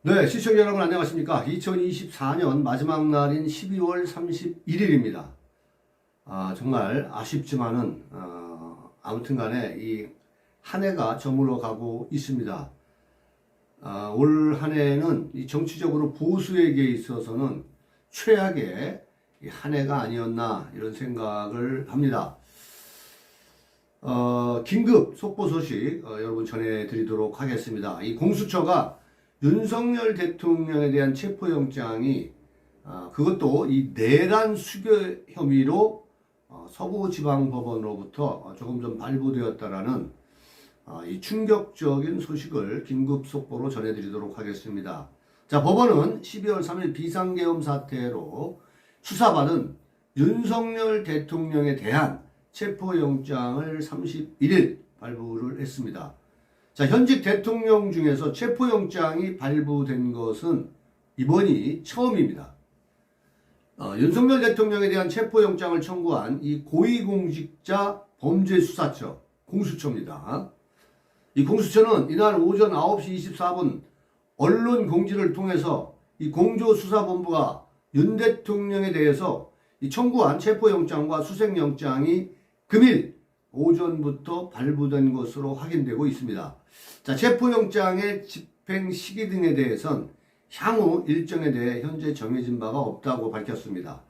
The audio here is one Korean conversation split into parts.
네, 시청자 여러분 안녕하십니까. 2024년 마지막 날인 12월 31일입니다. 정말 아쉽지만은, 아무튼 간에 이 한 해가 저물어 가고 있습니다. 올 한 해는 이 정치적으로 보수에게 있어서는 최악의 한 해가 아니었나 이런 생각을 합니다. 긴급 속보 소식 여러분 전해드리도록 하겠습니다. 이 공수처가 윤석열 대통령에 대한 체포영장이 그것도 이 내란 수교 혐의로 서부지방법원으로부터 조금 전 발부되었다라는 이 충격적인 소식을 긴급 속보로 전해드리도록 하겠습니다. 자, 법원은 12월 3일 비상계엄 사태로 수사받은 윤석열 대통령에 대한 체포영장을 31일 발부를 했습니다. 자, 현직 대통령 중에서 체포영장이 발부된 것은 이번이 처음입니다. 윤석열 대통령에 대한 체포영장을 청구한 이 고위공직자 범죄수사처 공수처입니다. 이 공수처는 이날 오전 9시 24분 언론 공지를 통해서 이 공조수사본부가 윤 대통령에 대해서 이 청구한 체포영장과 수색영장이 금일 오전부터 발부된 것으로 확인되고 있습니다. 자, 체포영장의 집행 시기 등에 대해선 향후 일정에 대해 현재 정해진 바가 없다고 밝혔습니다.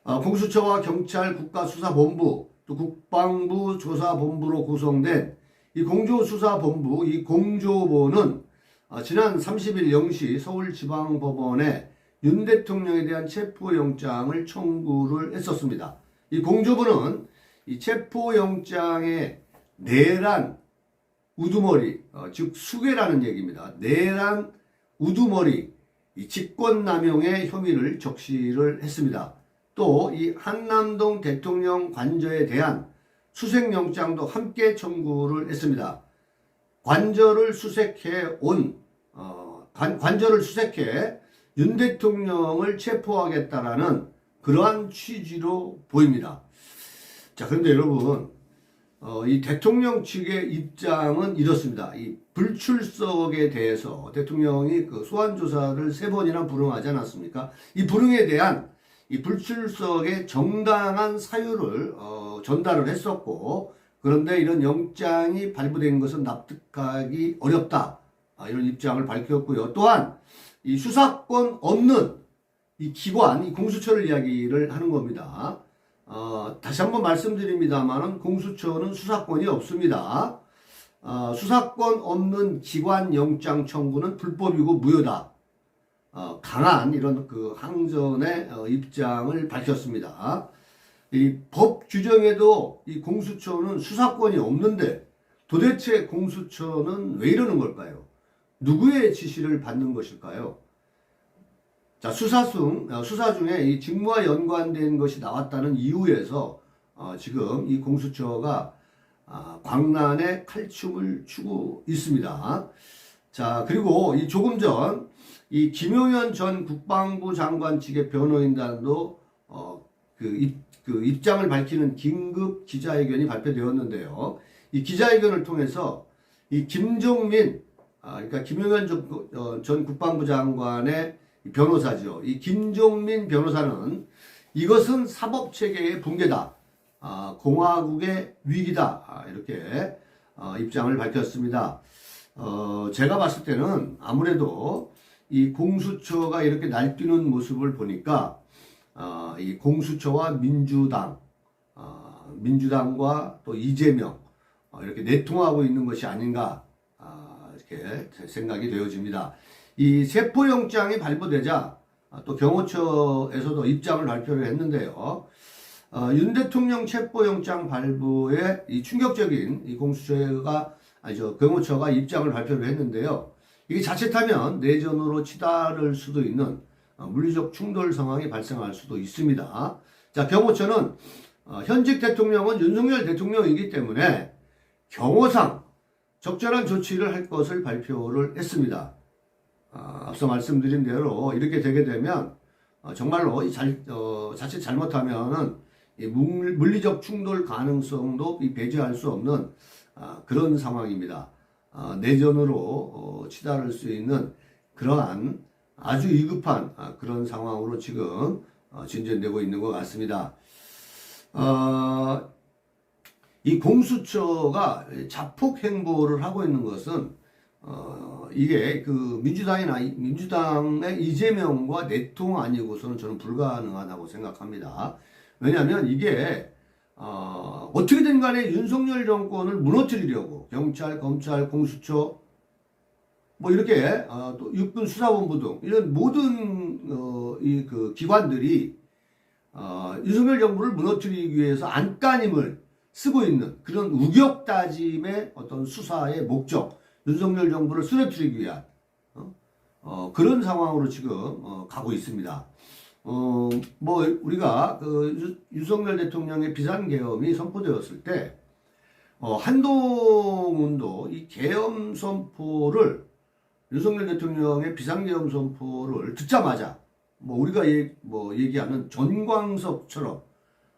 공수처와 경찰 국가수사본부 또 국방부 조사본부로 구성된 이 공조수사본부 이 공조본은 지난 30일 0시 서울지방법원에 윤 대통령에 대한 체포영장을 청구를 했었습니다. 이 공조본은 이 체포영장의 내란 우두머리, 즉 수괴라는 얘기입니다. 내란 우두머리, 이 직권남용의 혐의를 적시를 했습니다. 또 이 한남동 대통령 관저에 대한 수색영장도 함께 청구를 했습니다. 관저를 수색해 윤 대통령을 체포하겠다라는 그러한 취지로 보입니다. 자, 그런데 여러분, 이 대통령 측의 입장은 이렇습니다. 이 불출석에 대해서 대통령이 그 소환조사를 3번이나 불응하지 않았습니까? 이 불응에 대한 이 불출석의 정당한 사유를 전달을 했었고, 그런데 이런 영장이 발부된 것은 납득하기 어렵다. 이런 입장을 밝혔고요. 또한 이 수사권 없는 이 기관, 이 공수처를 이야기를 하는 겁니다. 다시 한번 말씀드립니다만은 공수처는 수사권이 없습니다. 수사권 없는 기관 영장 청구는 불법이고 무효다. 강한 이런 그 항전의 입장을 밝혔습니다. 이 법 규정에도 이 공수처는 수사권이 없는데 도대체 공수처는 왜 이러는 걸까요? 누구의 지시를 받는 것일까요? 자, 수사 중에 이 직무와 연관된 것이 나왔다는 이유에서 지금 이 공수처가 광란에 칼춤을 추고 있습니다. 자, 그리고 이 조금 전 이 김용현 전 국방부 장관 측의 변호인단도 그 입장을 밝히는 긴급 기자회견이 발표되었는데요. 이 기자회견을 통해서 이 김종민, 그러니까 김용현 전 국방부 장관의 변호사죠. 이 김종민 변호사는 이것은 사법체계의 붕괴다. 공화국의 위기다. 이렇게 입장을 밝혔습니다. 제가 봤을 때는 아무래도 이 공수처가 이렇게 날뛰는 모습을 보니까 이 공수처와 민주당과 또 이재명 이렇게 내통하고 있는 것이 아닌가 이렇게 생각이 되어집니다. 이 체포영장이 발부되자 또 경호처에서도 입장을 발표를 했는데요. 윤 대통령 체포영장 발부에 이 충격적인 이 경호처가 입장을 발표를 했는데요. 이게 자칫하면 내전으로 치달을 수도 있는 물리적 충돌 상황이 발생할 수도 있습니다. 자, 경호처는 현직 대통령은 윤석열 대통령이기 때문에 경호상 적절한 조치를 할 것을 발표를 했습니다. 앞서 말씀드린 대로 이렇게 되게 되면 정말로 자칫 잘못하면은 이 물리적 충돌 가능성도 배제할 수 없는 그런 상황입니다. 내전으로 치달을 수 있는 그러한 아주 위급한 그런 상황으로 지금 진전되고 있는 것 같습니다. 이 공수처가 자폭 행보를 하고 있는 것은 이게 그 민주당의 이재명과 내통 아니고서는 저는 불가능하다고 생각합니다. 왜냐하면 이게 어떻게든 간에 윤석열 정권을 무너뜨리려고 경찰, 검찰, 공수처 뭐 이렇게 또 육군 수사본부 등 이런 모든 이 그 기관들이 윤석열 정부를 무너뜨리기 위해서 안간힘을 쓰고 있는 그런 우격다짐의 어떤 수사의 목적, 윤석열 정부를 쓰러뜨리기 위한 그런 상황으로 지금 가고 있습니다. 뭐 우리가 그 윤석열 대통령의 비상계엄이 선포되었을 때 한동훈도 이 계엄 선포를 윤석열 대통령의 비상계엄 선포를 듣자마자 뭐 우리가 얘기하는 전광석처럼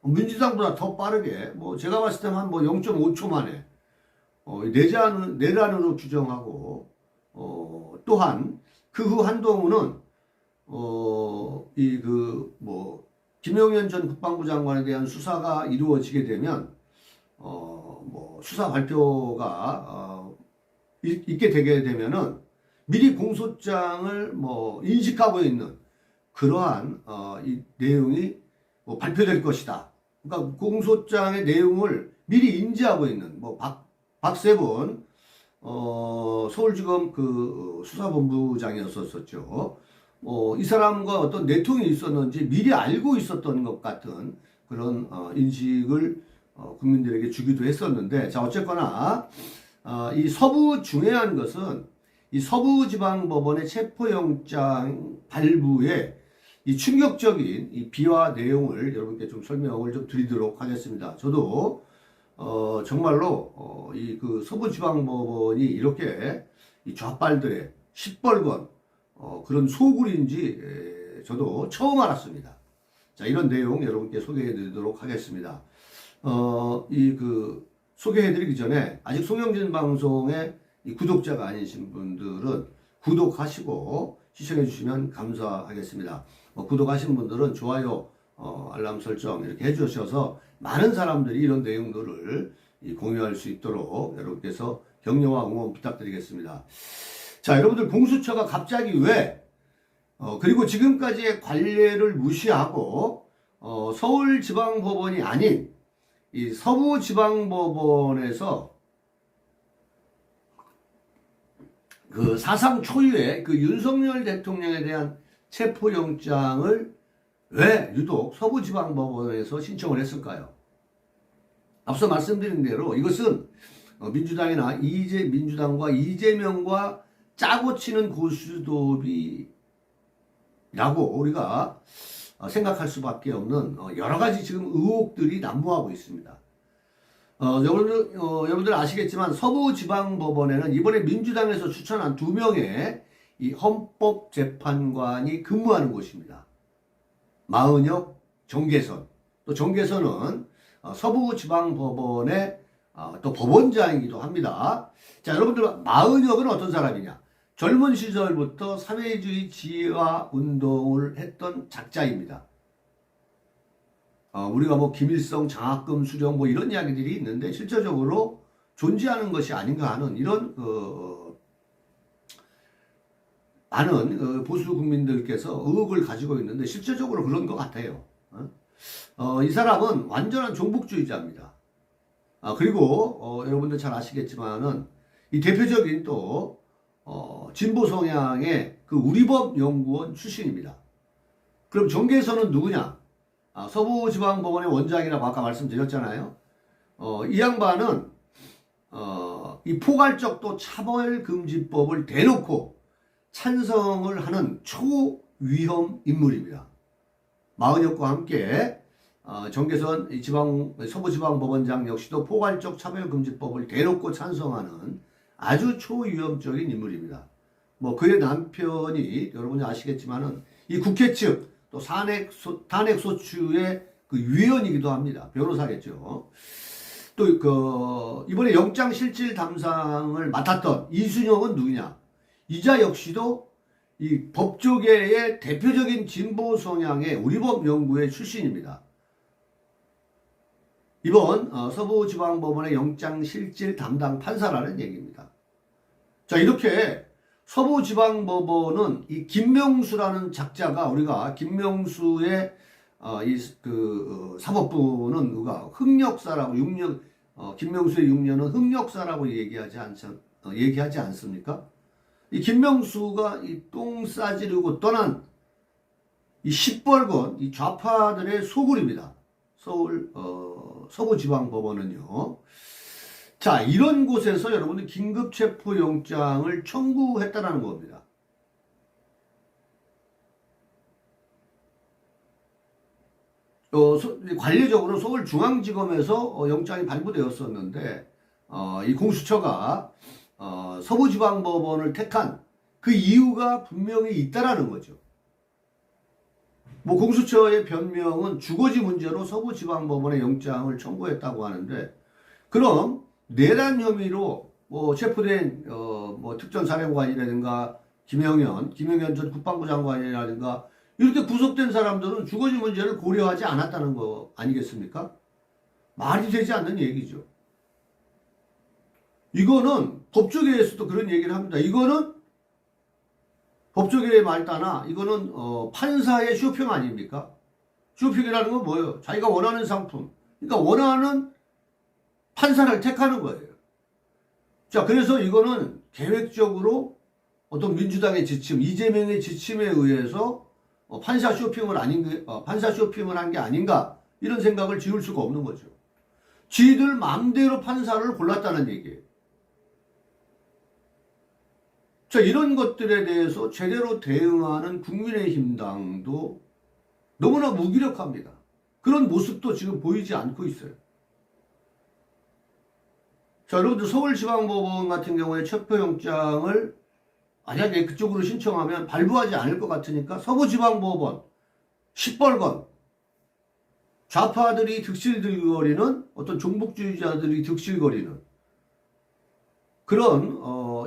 민주당보다 더 빠르게 뭐 제가 봤을 때는 한 뭐 0.5초 만에 내란으로 규정하고 또한 그 후 한동훈은 김용현 전 국방부 장관에 대한 수사가 이루어지게 되면 뭐 수사 발표가 있게 되게 되면은 미리 공소장을 뭐 인식하고 있는 그러한 이 내용이 뭐 발표될 것이다. 그러니까 공소장의 내용을 미리 인지하고 있는 뭐 박세본 서울지검 그 수사본부장이었었죠. 이 사람과 어떤 내통이 있었는지 미리 알고 있었던 것 같은 그런 인식을 국민들에게 주기도 했었는데, 자 어쨌거나 이 서부 중요한 것은 이 서부지방법원의 체포영장 발부에 이 충격적인 이 비화 내용을 여러분께 좀 설명을 좀 드리도록 하겠습니다. 저도 정말로 이 그 서부지방법원이 이렇게 이 좌빨들의 시뻘건 그런 소굴인지 저도 처음 알았습니다. 자, 이런 내용 여러분께 소개해 드리도록 하겠습니다. 소개해 드리기 전에 아직 송영진 방송의 이 구독자가 아니신 분들은 구독하시고 시청해 주시면 감사하겠습니다. 구독하신 분들은 좋아요, 알람 설정 이렇게 해주셔서 많은 사람들이 이런 내용들을 공유할 수 있도록 여러분께서 격려와 응원 부탁드리겠습니다. 자, 여러분들 공수처가 갑자기 왜 그리고 지금까지의 관례를 무시하고 서울지방법원이 아닌 이 서부지방법원에서 그 사상 초유의 그 윤석열 대통령에 대한 체포영장을 왜 유독 서부지방법원에서 신청을 했을까요? 앞서 말씀드린 대로 이것은 민주당과 이재명과 짜고 치는 고스톱이라고 우리가 생각할 수밖에 없는 여러 가지 지금 의혹들이 난무하고 있습니다. 여러분들 아시겠지만 서부지방법원에는 이번에 민주당에서 추천한 2명의 이 헌법재판관이 근무하는 곳입니다. 마은혁, 정계선. 또 정계선은 서부지방법원의 또 법원장이기도 합니다. 자, 여러분들 마은혁은 어떤 사람이냐? 젊은 시절부터 사회주의 지혜화 운동을 했던 작자입니다. 우리가 뭐 김일성 장학금 수령 뭐 이런 이야기들이 있는데 실질적으로 존재하는 것이 아닌가 하는 이런 많은 보수 국민들께서 의혹을 가지고 있는데 실질적으로 그런 것 같아요. 이 사람은 완전한 종북주의자입니다. 그리고 여러분들 잘 아시겠지만은 이 대표적인 또 진보 성향의 그 우리법 연구원 출신입니다. 그럼 정계선은 누구냐? 서부지방법원의 원장이라고 아까 말씀드렸잖아요. 이 양반은 이 포괄적 차별금지법을 대놓고 찬성을 하는 초위험 인물입니다. 마은혁과 함께 정계선 서부지방법원장 역시도 포괄적 차별금지법을 대놓고 찬성하는 아주 초위험적인 인물입니다. 뭐 그의 남편이 여러분이 아시겠지만은 이 국회 측 또 탄핵소추의 그 위원이기도 합니다. 변호사겠죠. 또 이번에 영장실질 담당을 맡았던 이순영은 누구냐? 이자 역시도 이 법조계의 대표적인 진보 성향의 우리법 연구회 출신입니다. 이번 서부지방법원의 영장실질 담당 판사라는 얘기입니다. 자, 이렇게 서부지방법원은 이 김명수라는 작자가, 우리가 김명수의 사법부는 누가 흑역사라고, 김명수의 6년은 흑역사라고 얘기하지 않습니까? 이 김명수가 이 똥 싸지르고 떠난 이 시뻘건 이 좌파들의 소굴입니다. 서울 서부지방법원은요. 자, 이런 곳에서 여러분들 긴급체포영장을 청구했다는 겁니다. 관례적으로 서울중앙지검에서 영장이 발부되었었는데 이 공수처가 서부지방법원을 택한 그 이유가 분명히 있다라는 거죠. 뭐 공수처의 변명은 주거지 문제로 서부지방법원에 영장을 청구했다고 하는데, 그럼 내란 혐의로 뭐 체포된 뭐 특전사령관이라든가 김영현 전 국방부 장관이라든가 이렇게 구속된 사람들은 주거지 문제를 고려하지 않았다는 거 아니겠습니까? 말이 되지 않는 얘기죠. 이거는 법조계에서도 그런 얘기를 합니다. 이거는 법조계의 말 따나 이거는 판사의 쇼핑 아닙니까? 쇼핑이라는 건 뭐예요? 자기가 원하는 상품, 그러니까 원하는 판사를 택하는 거예요. 자, 그래서 이거는 계획적으로 어떤 민주당의 지침, 이재명의 지침에 의해서 판사 쇼핑을 한 게 아닌가, 이런 생각을 지울 수가 없는 거죠. 지들 마음대로 판사를 골랐다는 얘기예요. 자, 이런 것들에 대해서 제대로 대응하는 국민의힘당도 너무나 무기력합니다. 그런 모습도 지금 보이지 않고 있어요. 자, 여러분들 서울지방법원 같은 경우에 체포영장을 만약에 그쪽으로 신청하면 발부하지 않을 것 같으니까 서부지방법원 시뻘건 좌파들이 득실들거리는, 어떤 종북주의자들이 득실거리는 그런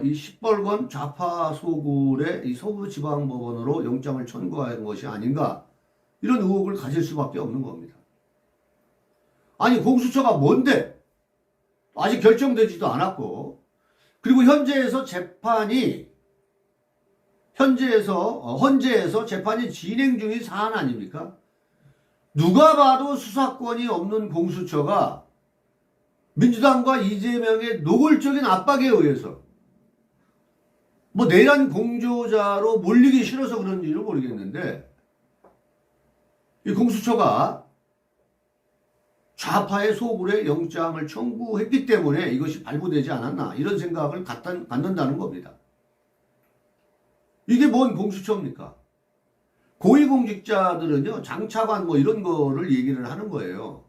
이 시뻘건 좌파 소굴의 이 서부지방법원으로 영장을 청구한 것이 아닌가, 이런 의혹을 가질 수밖에 없는 겁니다. 아니, 공수처가 뭔데? 아직 결정되지도 않았고, 그리고 헌재에서 재판이 진행 중인 사안 아닙니까? 누가 봐도 수사권이 없는 공수처가 민주당과 이재명의 노골적인 압박에 의해서 뭐 내란 공조자로 몰리기 싫어서 그런지는 모르겠는데, 이 공수처가 좌파의 소굴에 영장을 청구했기 때문에 이것이 발부되지 않았나, 이런 생각을 갖는다는 겁니다. 이게 뭔 공수처입니까? 고위공직자들은요, 장차관 뭐 이런 거를 얘기를 하는 거예요.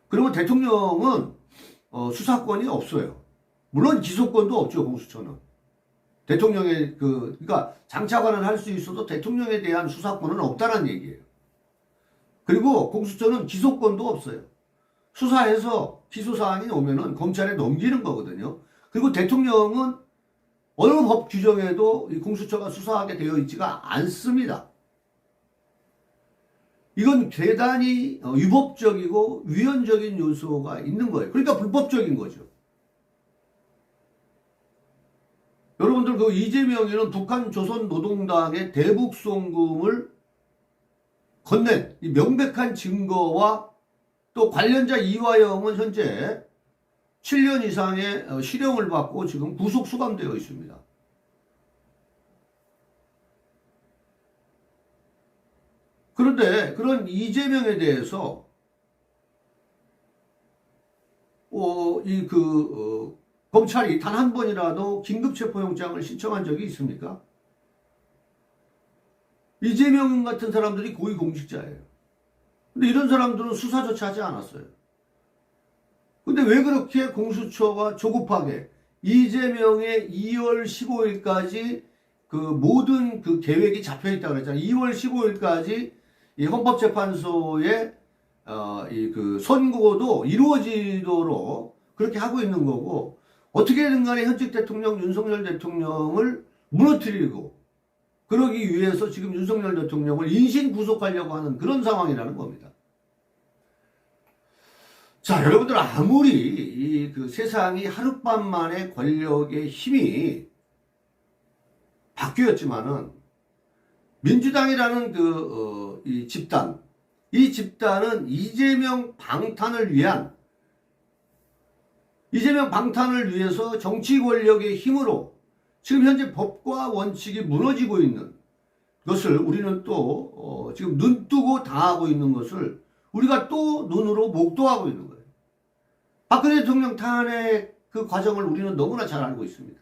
그리고 대통령은 수사권이 없어요. 물론 기소권도 없죠, 공수처는. 대통령의 그러니까 장차관은 할 수 있어도 대통령에 대한 수사권은 없다는 얘기예요. 그리고 공수처는 기소권도 없어요. 수사해서 기소사항이 오면은 검찰에 넘기는 거거든요. 그리고 대통령은 어느 법 규정에도 이 공수처가 수사하게 되어 있지가 않습니다. 이건 대단히 위법적이고 위헌적인 요소가 있는 거예요. 그러니까 불법적인 거죠. 여러분들 그 이재명이는 북한 조선노동당의 대북송금을 건넨 이 명백한 증거와 또 관련자 이화영은 현재 7년 이상의 실형을 받고 지금 구속 수감되어 있습니다. 그런데 그런 이재명에 대해서 검찰이 단 한 번이라도 긴급체포영장을 신청한 적이 있습니까? 이재명 같은 사람들이 고위공직자예요. 근데 이런 사람들은 수사조차 하지 않았어요. 근데 왜 그렇게 공수처가 조급하게 이재명의 2월 15일까지 그 모든 그 계획이 잡혀 있다고 그랬잖아요. 2월 15일까지 이 헌법재판소의 그 선고도 이루어지도록 그렇게 하고 있는 거고, 어떻게든 간에 현직 대통령 윤석열 대통령을 무너뜨리고 그러기 위해서 지금 윤석열 대통령을 인신 구속하려고 하는 그런 상황이라는 겁니다. 자, 여러분들 아무리 그 세상이 하룻밤 만에 권력의 힘이 바뀌었지만은 민주당이라는 이 집단은 이재명 방탄을 위해서 정치 권력의 힘으로 지금 현재 법과 원칙이 무너지고 있는 것을 우리는 또 지금 눈뜨고 당하고 있는 것을 우리가 또 눈으로 목도하고 있는 거예요. 박근혜 대통령 탄핵 그 과정을 우리는 너무나 잘 알고 있습니다.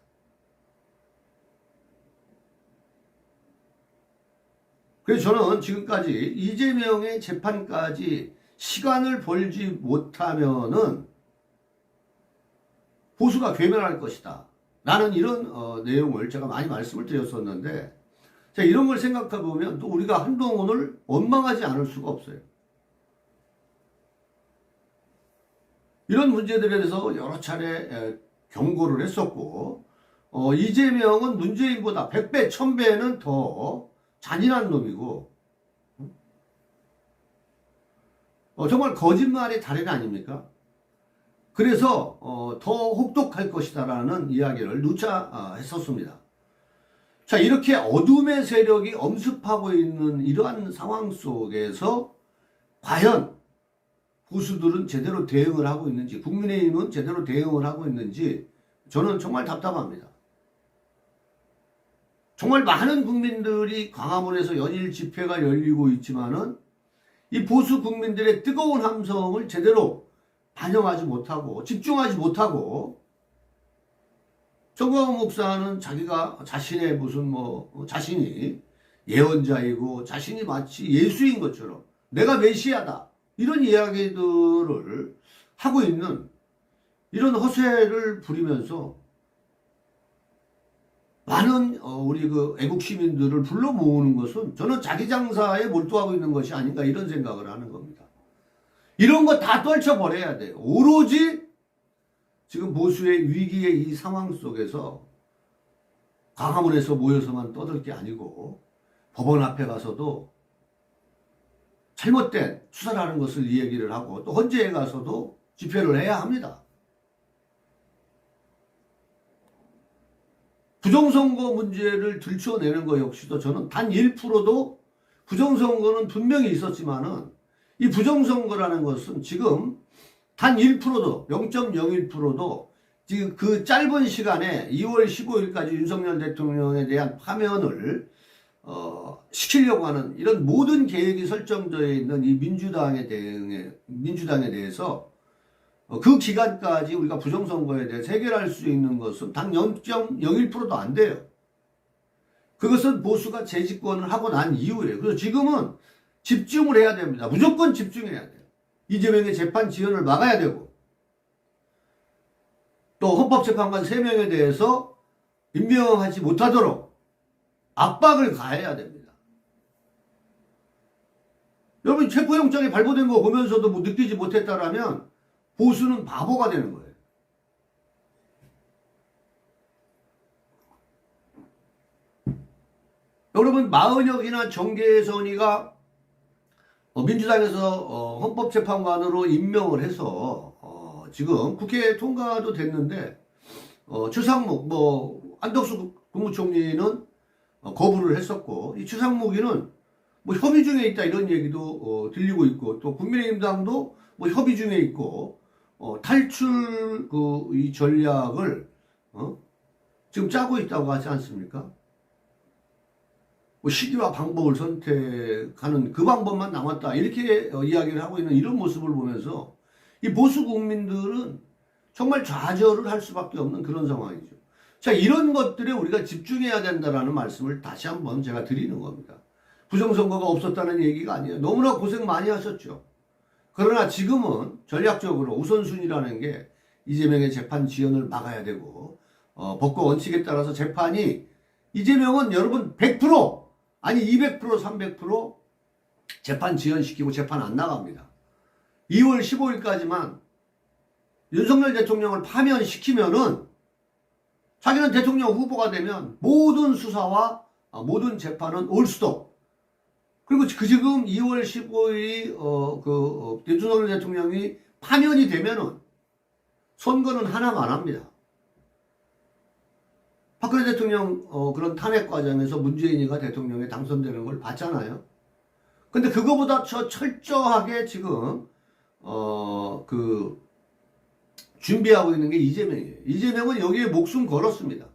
그래서 저는 지금까지 이재명의 재판까지 시간을 벌지 못하면은 보수가 괴멸할 것이다 라는 이런 내용을 제가 많이 말씀을 드렸었는데, 자, 이런 걸 생각해 보면 또 우리가 한동훈을 원망하지 않을 수가 없어요. 이런 문제들에 대해서 여러 차례 경고를 했었고, 이재명은 문재인보다 100배, 1000배는 더 잔인한 놈이고, 정말 거짓말의 달인 아닙니까? 그래서 더 혹독할 것이다라는 이야기를 누차 했었습니다. 자, 이렇게 어둠의 세력이 엄습하고 있는 이러한 상황 속에서 과연 보수들은 제대로 대응을 하고 있는지, 국민의힘은 제대로 대응을 하고 있는지 저는 정말 답답합니다. 정말 많은 국민들이 광화문에서 연일 집회가 열리고 있지만은 이 보수 국민들의 뜨거운 함성을 제대로 반영하지 못하고 집중하지 못하고, 정광훈 목사는 자기가 자신의 자신이 예언자이고 자신이 마치 예수인 것처럼 내가 메시아다 이런 이야기들을 하고 있는 이런 허세를 부리면서 많은 우리 애국 시민들을 불러 모으는 것은 저는 자기 장사에 몰두하고 있는 것이 아닌가 이런 생각을 하는 겁니다. 이런 거 다 떨쳐버려야 돼요. 오로지 지금 보수의 위기의 이 상황 속에서 광화문에서 모여서만 떠들 게 아니고 법원 앞에 가서도 잘못된 수사라는 것을 이 얘기를 하고 또 헌재에 가서도 집회를 해야 합니다. 부정선거 문제를 들춰내는 것 역시도 저는 단 1%도 부정선거는 분명히 있었지만은 이 부정선거라는 것은 지금 단 1%도 0.01%도 지금 그 짧은 시간에 2월 15일까지 윤석열 대통령에 대한 파면을 시키려고 하는 이런 모든 계획이 설정되어 있는 이 민주당에 대해서 그 기간까지 우리가 부정선거에 대해서 해결할 수 있는 것은 단 0.01%도 안 돼요. 그것은 보수가 재집권을 하고 난 이후에. 그래서 지금은 집중을 해야 됩니다. 무조건 집중해야 돼요. 이재명의 재판 지연을 막아야 되고, 또 헌법재판관 3명에 대해서 임명하지 못하도록 압박을 가해야 됩니다. 여러분, 체포영장이 발부된 거 보면서도 느끼지 못했다라면 보수는 바보가 되는 거예요. 여러분, 마은혁이나 정계선이가 민주당에서 헌법재판관으로 임명을 해서 지금 국회에 통과도 됐는데 추상목 안덕수 국무총리는 거부를 했었고, 이 추상목이는 협의 중에 있다 이런 얘기도 들리고 있고, 또 국민의힘당도 협의 중에 있고 탈출 이 전략을 지금 짜고 있다고 하지 않습니까? 시기와 방법을 선택하는 그 방법만 남았다 이렇게 이야기를 하고 있는 이런 모습을 보면서 이 보수 국민들은 정말 좌절을 할 수밖에 없는 그런 상황이죠. 자, 이런 것들에 우리가 집중해야 된다라는 말씀을 다시 한번 제가 드리는 겁니다. 부정선거가 없었다는 얘기가 아니에요. 너무나 고생 많이 하셨죠. 그러나 지금은 전략적으로 우선순위라는 게 이재명의 재판 지연을 막아야 되고, 법과 원칙에 따라서 재판이, 이재명은 여러분 100% 아니 200% 300% 재판 지연시키고 재판 안 나갑니다. 2월 15일까지만 윤석열 대통령을 파면시키면은 자기는 대통령 후보가 되면 모든 수사와 모든 재판은 올 수도. 그리고 지금 2월 15일이 윤석열 대통령이 파면이 되면은 선거는 하나만 합니다. 박근혜 대통령 그런 탄핵 과정에서 문재인이가 대통령에 당선되는 걸 봤잖아요. 근데 그거보다 철저하게 지금 준비하고 있는 게 이재명이에요. 이재명은 여기에 목숨 걸었습니다.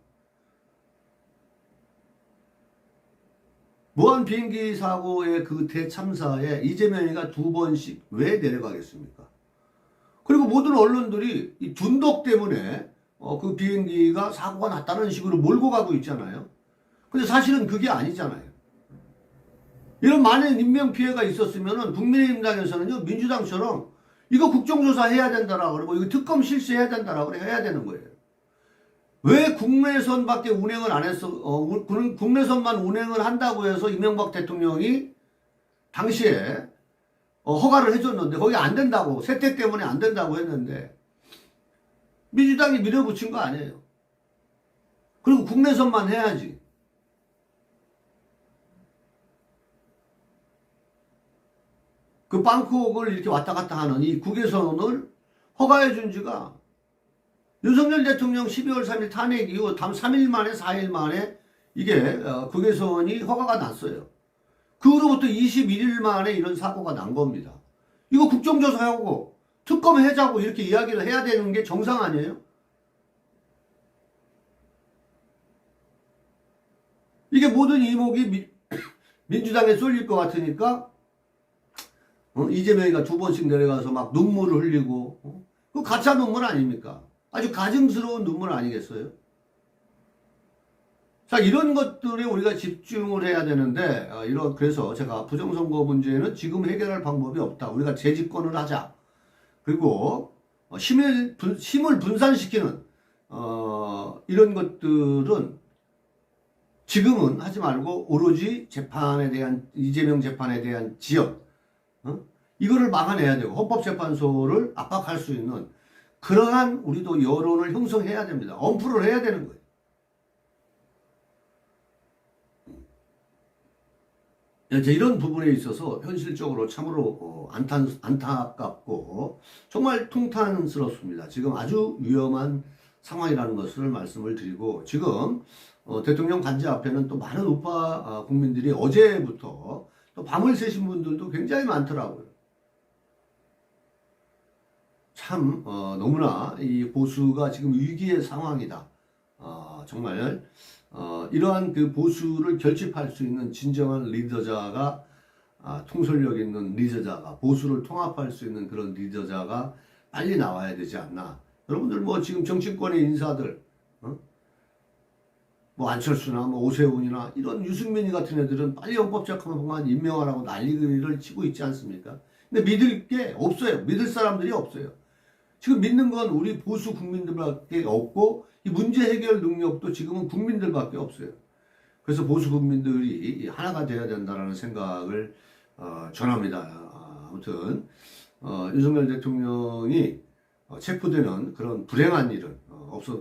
무한 비행기 사고의 그 대참사에 이재명이가 2번씩 왜 내려가겠습니까? 그리고 모든 언론들이 이 둔덕 때문에 그 비행기가 사고가 났다는 식으로 몰고 가고 있잖아요. 근데 사실은 그게 아니잖아요. 이런 많은 인명피해가 있었으면은 국민의힘당에서는요, 민주당처럼 이거 국정조사 해야 된다라고 그러고 이거 특검 실시해야 된다라고 해야 되는 거예요. 왜 국내선밖에 운행을 안 했어? 국내선만 운행을 한다고 해서 이명박 대통령이 당시에 허가를 해줬는데 거기 안 된다고, 세택 때문에 안 된다고 했는데 민주당이 밀어붙인 거 아니에요. 그리고 국내선만 해야지. 그 방콕을 이렇게 왔다 갔다 하는 이 국외선을 허가해 준 지가 윤석열 대통령 12월 3일 탄핵 이후 3일 만에 4일 만에 이게 국외선이 허가가 났어요. 그 후로부터 21일 만에 이런 사고가 난 겁니다. 이거 국정조사하고 특검하자고 이렇게 이야기를 해야 되는 게 정상 아니에요? 이게 모든 이목이 민주당에 쏠릴 것 같으니까 이재명이가 2번씩 내려가서 막 눈물을 흘리고 그 가짜 눈물 아닙니까? 아주 가증스러운 눈물 아니겠어요? 자, 이런 것들에 우리가 집중을 해야 되는데 그래서 제가 부정선거 문제는 지금 해결할 방법이 없다. 우리가 재집권을 하자. 그리고 힘을 분산시키는 이런 것들은 지금은 하지 말고 오로지 재판에 대한 이재명 재판에 대한 지연 이거를 막아내야 되고 헌법재판소를 압박할 수 있는 그러한 우리도 여론을 형성해야 됩니다. 엄프를 해야 되는 거예요. 이런 부분에 있어서 현실적으로 참으로 안타깝고 정말 통탄스럽습니다. 지금 아주 위험한 상황이라는 것을 말씀을 드리고 지금 대통령 관제 앞에는 또 많은 우파 국민들이 어제부터 또 밤을 새신 분들도 굉장히 많더라고요. 참 너무나 이 보수가 지금 위기의 상황이다. 정말 이러한 그 보수를 결집할 수 있는 진정한 리더자가 통솔력 있는 리더자가 보수를 통합할 수 있는 그런 리더자가 빨리 나와야 되지 않나. 여러분들 뭐 지금 정치권의 인사들 뭐 안철수나 뭐 오세훈이나 이런 유승민이 같은 애들은 빨리 헌법재판관 임명하라고 난리를 치고 있지 않습니까? 근데 믿을 게 없어요. 믿을 사람들이 없어요. 지금 믿는 건 우리 보수 국민들밖에 없고 이 문제 해결 능력도 지금은 국민들밖에 없어요. 그래서 보수 국민들이 하나가 되어야 된다는 생각을 전합니다. 아무튼 윤석열 대통령이 체포되는 그런 불행한 일은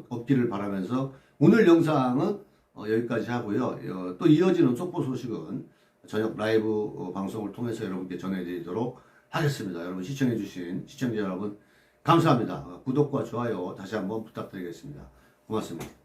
없기를 바라면서 오늘 영상은 여기까지 하고요. 또 이어지는 속보 소식은 저녁 라이브 방송을 통해서 여러분께 전해드리도록 하겠습니다. 여러분 시청해주신 시청자 여러분 감사합니다. 구독과 좋아요 다시 한번 부탁드리겠습니다. 고맙습니다.